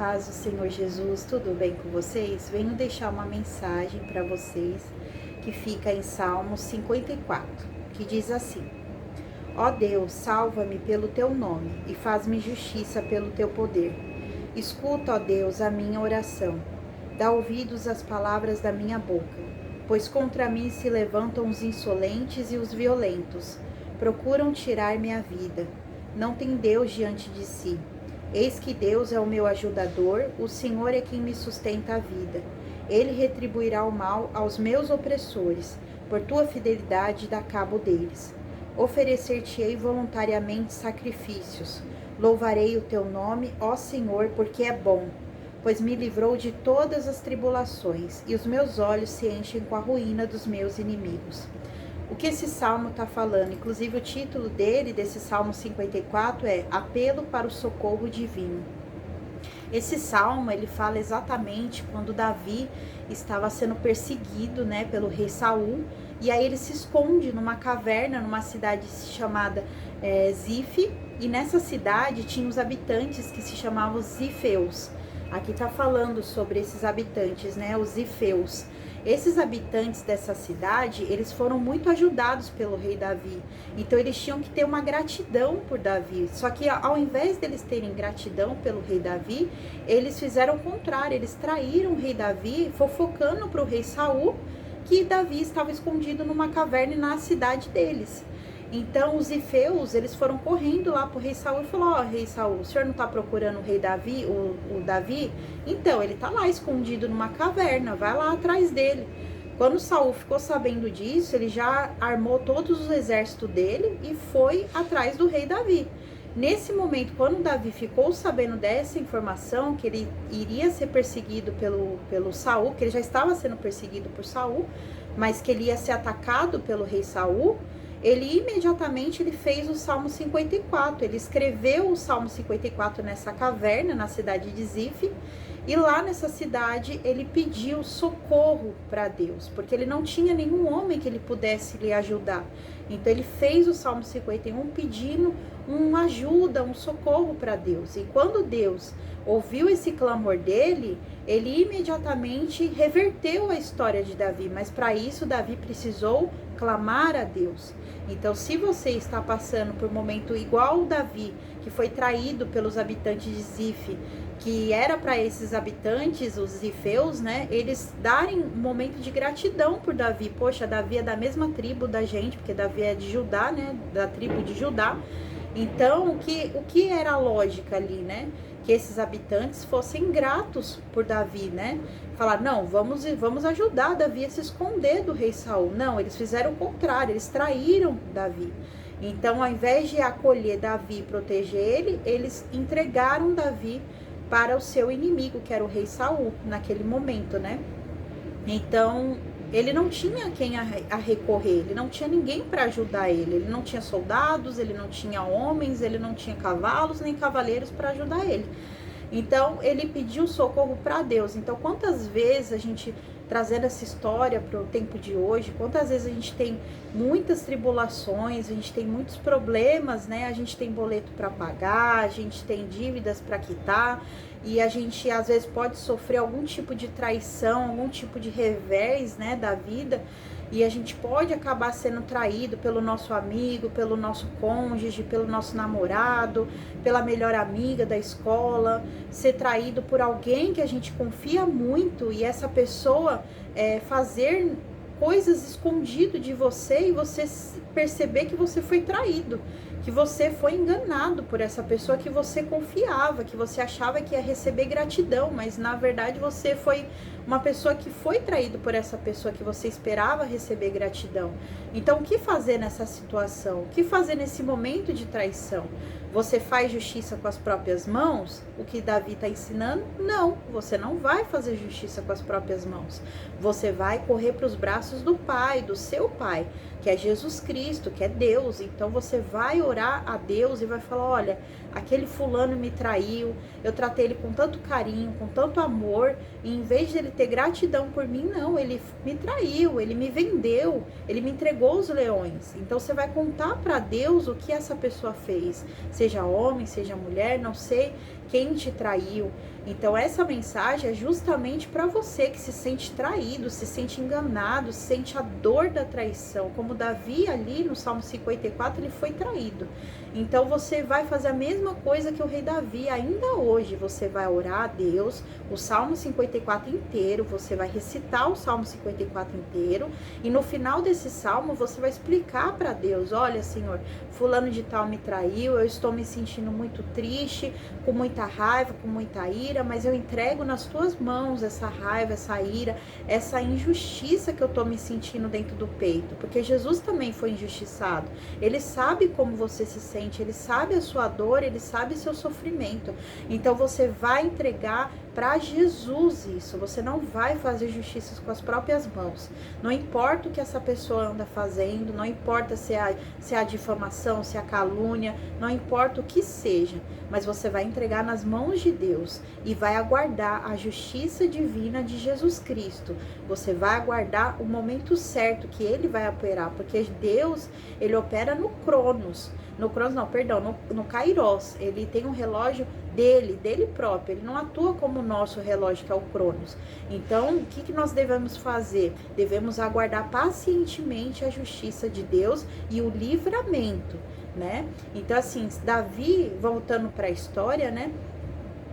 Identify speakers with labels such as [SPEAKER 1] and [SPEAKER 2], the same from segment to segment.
[SPEAKER 1] paz do Senhor Jesus, tudo bem com vocês? Venho deixar uma mensagem para vocês que fica em Salmos 54, que diz assim: Ó Deus, salva-me pelo teu nome e faz-me justiça pelo teu poder. Escuta, ó Deus, a minha oração. Dá ouvidos às palavras da minha boca, pois contra mim se levantam os insolentes e os violentos. Procuram tirar minha vida. Não tem Deus diante de si. Eis que Deus é o meu ajudador, o Senhor é quem me sustenta a vida. Ele retribuirá o mal aos meus opressores, por tua fidelidade dá cabo deles. Oferecer-te-ei voluntariamente sacrifícios. Louvarei o teu nome, ó Senhor, porque é bom, pois me livrou de todas as tribulações, e os meus olhos se enchem com a ruína dos meus inimigos. O que esse salmo está falando? Inclusive o título desse Salmo 54 é Apelo para o Socorro Divino. Esse salmo, ele fala exatamente quando Davi estava sendo perseguido, pelo rei Saul, e aí ele se esconde numa caverna, numa cidade chamada Zif, e nessa cidade tinha os habitantes que se chamavam Zifeus. Aqui está falando sobre esses habitantes, os Zifeus. Esses habitantes dessa cidade, eles foram muito ajudados pelo rei Davi. Então eles tinham que ter uma gratidão por Davi. Só que ao invés deles terem gratidão pelo rei Davi, eles fizeram o contrário. Eles traíram o rei Davi, fofocando para o rei Saul que Davi estava escondido numa caverna na cidade deles. Então os Zifeus, eles foram correndo lá pro rei Saul e falou: ó, rei Saul, o senhor não tá procurando o rei Davi, o Davi? Então, ele tá lá escondido numa caverna, vai lá atrás dele. Quando Saul ficou sabendo disso, ele já armou todos os exércitos dele e foi atrás do rei Davi. Nesse momento, quando Davi ficou sabendo dessa informação, que ele iria ser perseguido pelo Saul, que ele já estava sendo perseguido por Saul, mas que ele ia ser atacado pelo rei Saul, ele imediatamente fez o Salmo 54, ele escreveu o Salmo 54 nessa caverna, na cidade de Zif, e lá nessa cidade ele pediu socorro para Deus, porque ele não tinha nenhum homem que ele pudesse lhe ajudar. Então ele fez o Salmo 51 pedindo uma ajuda, um socorro para Deus. E quando Deus ouviu esse clamor dele, ele imediatamente reverteu a história de Davi, mas para isso Davi precisou clamar a Deus. Então, se você está passando por um momento igual o Davi, que foi traído pelos habitantes de Zif, que era para esses habitantes, os zifeus, eles darem um momento de gratidão por Davi. Poxa, Davi é da mesma tribo da gente, porque Davi é de Judá, da tribo de Judá. Então, o que era a lógica ali, que esses habitantes fossem gratos por Davi, Falar, não, vamos ajudar Davi a se esconder do rei Saul. Não, eles fizeram o contrário, eles traíram Davi. Então, ao invés de acolher Davi e proteger ele, eles entregaram Davi para o seu inimigo, que era o rei Saul, naquele momento, Então, ele não tinha quem a recorrer, ele não tinha ninguém para ajudar ele não tinha soldados, ele não tinha homens, ele não tinha cavalos, nem cavaleiros para ajudar ele. Então, ele pediu socorro para Deus. Então, quantas vezes a gente, trazendo essa história para o tempo de hoje, quantas vezes a gente tem muitas tribulações, a gente tem muitos problemas, a gente tem boleto para pagar, a gente tem dívidas para quitar, e a gente às vezes pode sofrer algum tipo de traição, algum tipo de revés, da vida, e a gente pode acabar sendo traído pelo nosso amigo, pelo nosso cônjuge, pelo nosso namorado, pela melhor amiga da escola, ser traído por alguém que a gente confia muito e essa pessoa fazer coisas escondido de você e você perceber que você foi traído, que você foi enganado por essa pessoa que você confiava, que você achava que ia receber gratidão, mas na verdade você foi uma pessoa que foi traído por essa pessoa que você esperava receber gratidão. Então, o que fazer nessa situação? O que fazer nesse momento de traição? Você faz justiça com as próprias mãos? O que Davi está ensinando? Não, você não vai fazer justiça com as próprias mãos. Você vai correr para os braços do Pai, do seu Pai, que é Jesus Cristo, que é Deus. Então você vai orar a Deus e vai falar: olha, aquele fulano me traiu, eu tratei ele com tanto carinho, com tanto amor, e em vez de ele ter gratidão por mim, não, ele me traiu, ele me vendeu, ele me entregou os leões. Então você vai contar para Deus o que essa pessoa fez. seja homem, seja mulher, não sei quem te traiu. Então essa mensagem é justamente para você que se sente traído, se sente enganado, se sente a dor da traição. Como Davi ali no Salmo 54, ele foi traído. Então você vai fazer a mesma coisa que o rei Davi ainda hoje. Você vai orar a Deus, o Salmo 54 inteiro, você vai recitar o Salmo 54 inteiro, e no final desse salmo você vai explicar para Deus: olha, Senhor, fulano de tal me traiu, eu estou me sentindo muito triste, com muita raiva, com muita ira, mas eu entrego nas tuas mãos essa raiva, essa ira, essa injustiça que eu estou me sentindo dentro do peito, porque Jesus também foi injustiçado. Ele sabe como você se sente, ele sabe a sua dor, ele sabe seu sofrimento. Então você vai entregar para Jesus isso. Você não vai fazer justiça com as próprias mãos. Não importa o que essa pessoa anda fazendo, não importa se é a difamação, se é a calúnia, não importa o que seja, mas você vai entregar nas mãos de Deus e vai aguardar a justiça divina de Jesus Cristo. Você vai aguardar o momento certo que ele vai operar, porque Deus, ele opera no Cronos. No Kairos. Ele tem um relógio dele próprio. Ele não atua como o nosso relógio, que é o Cronos. Então, o que nós devemos fazer? Devemos aguardar pacientemente a justiça de Deus e o livramento, né? Então, assim, Davi, voltando para a história, né?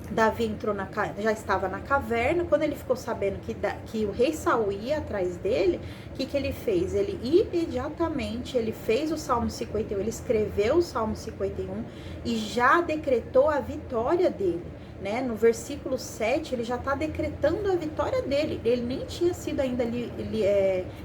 [SPEAKER 1] Davi já estava na caverna. Quando ele ficou sabendo que o rei Saul ia atrás dele, o que ele fez? Ele imediatamente, ele fez o Salmo 51, ele escreveu o Salmo 51 e já decretou a vitória dele, né? No versículo 7, ele já está decretando a vitória dele. Ele nem tinha sido ainda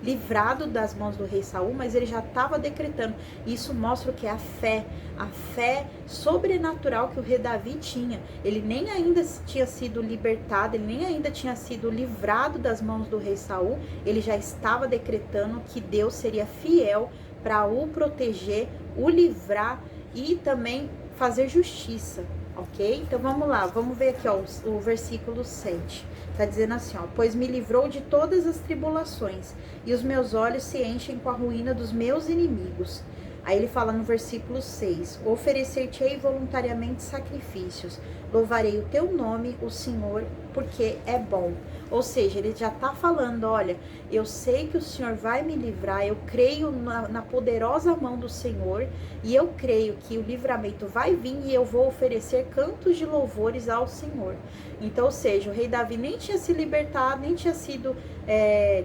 [SPEAKER 1] livrado das mãos do rei Saul, mas ele já estava decretando. Isso mostra o que é a fé sobrenatural que o rei Davi tinha. Ele nem ainda tinha sido libertado, ele nem ainda tinha sido livrado das mãos do rei Saul. Ele já estava decretando que Deus seria fiel para o proteger, o livrar e também fazer justiça. Ok? Então vamos lá, vamos ver aqui, ó, o versículo 7. Tá dizendo assim, ó: pois me livrou de todas as tribulações, e os meus olhos se enchem com a ruína dos meus inimigos. Aí ele fala no versículo 6: oferecer-te-ei voluntariamente sacrifícios, louvarei o teu nome, o Senhor, porque é bom. Ou seja, ele já está falando: olha, eu sei que o Senhor vai me livrar, eu creio na poderosa mão do Senhor, e eu creio que o livramento vai vir e eu vou oferecer cantos de louvores ao Senhor. Então, ou seja, o rei Davi nem tinha se libertado, nem tinha sido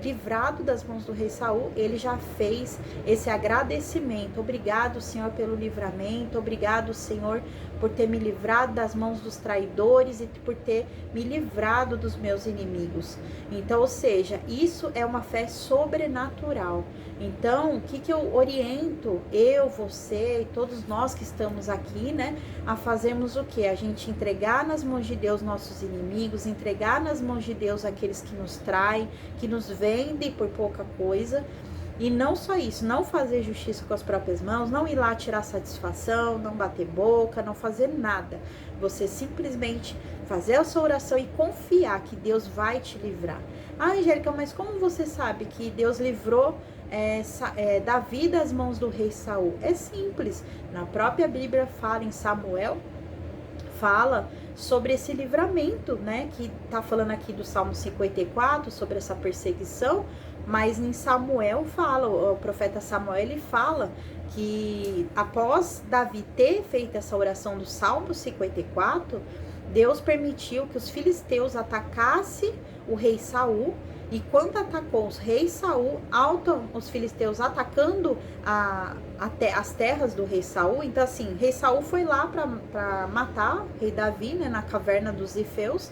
[SPEAKER 1] livrado das mãos do rei Saul. Ele já fez esse agradecimento: obrigado, Senhor, pelo livramento, obrigado, Senhor, por ter me livrado das mãos dos traidores e por ter me livrado dos meus inimigos. Então, ou seja, isso é uma fé sobrenatural. Então, o que eu oriento eu, você e todos nós que estamos aqui, né, a fazermos o quê? A gente entregar nas mãos de Deus nossos inimigos, entregar nas mãos de Deus aqueles que nos traem, que nos vendem por pouca coisa. E não só isso, não fazer justiça com as próprias mãos, não ir lá tirar satisfação, não bater boca, não fazer nada. Você simplesmente fazer a sua oração e confiar que Deus vai te livrar. Ah, Angélica, mas como você sabe que Deus livrou Davi das mãos do rei Saul? É simples, na própria Bíblia fala, em Samuel, fala sobre esse livramento, né? Que tá falando aqui do Salmo 54, sobre essa perseguição. Mas em Samuel fala, o profeta Samuel, ele fala que após Davi ter feito essa oração do Salmo 54, Deus permitiu que os filisteus atacassem o rei Saul. E quando atacou os reis Saul, os filisteus atacando as terras do rei Saul. Então assim, rei Saul foi lá para matar o rei Davi, né, na caverna dos Zifeus.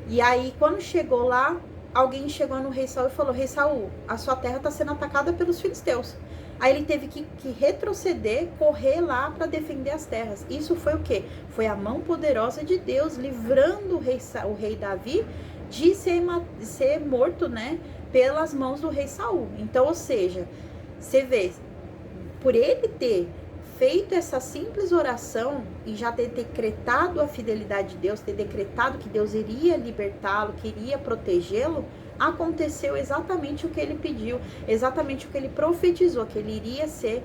[SPEAKER 1] E aí quando chegou lá, alguém chegou no rei Saul e falou: rei Saul, a sua terra está sendo atacada pelos filisteus. Aí ele teve que retroceder, correr lá para defender as terras. Isso foi o quê? Foi a mão poderosa de Deus livrando o rei Davi de ser morto, né, pelas mãos do rei Saul. Então, ou seja, você vê, por ele ter feito essa simples oração e já ter decretado a fidelidade de Deus, ter decretado que Deus iria libertá-lo, que iria protegê-lo, aconteceu exatamente o que ele pediu, exatamente o que ele profetizou, que ele iria ser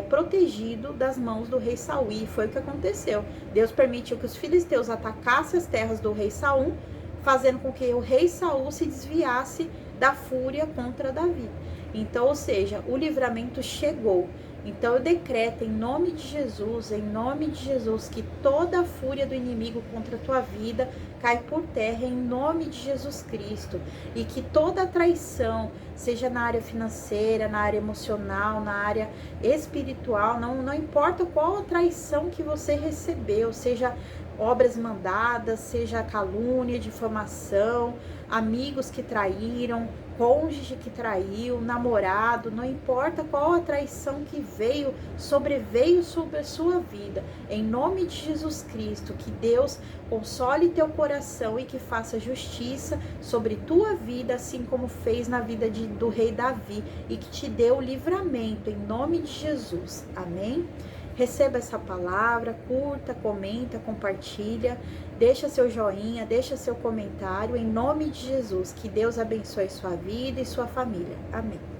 [SPEAKER 1] protegido das mãos do rei Saul. E foi o que aconteceu. Deus permitiu que os filisteus atacassem as terras do rei Saul, fazendo com que o rei Saul se desviasse da fúria contra Davi. Então, ou seja, o livramento chegou. Então eu decreto em nome de Jesus, que toda a fúria do inimigo contra a tua vida cai por terra em nome de Jesus Cristo, e que toda a traição, seja na área financeira, na área emocional, na área espiritual, não importa qual a traição que você recebeu, seja obras mandadas, seja calúnia, difamação, amigos que traíram, cônjuge que traiu, namorado, não importa qual a traição que sobreveio sobre a sua vida, em nome de Jesus Cristo, que Deus console teu coração e que faça justiça sobre tua vida, assim como fez na vida do rei Davi, e que te dê o livramento, em nome de Jesus. Amém? Receba essa palavra, curta, comenta, compartilha, deixa seu joinha, deixa seu comentário, em nome de Jesus. Que Deus abençoe sua vida e sua família. Amém.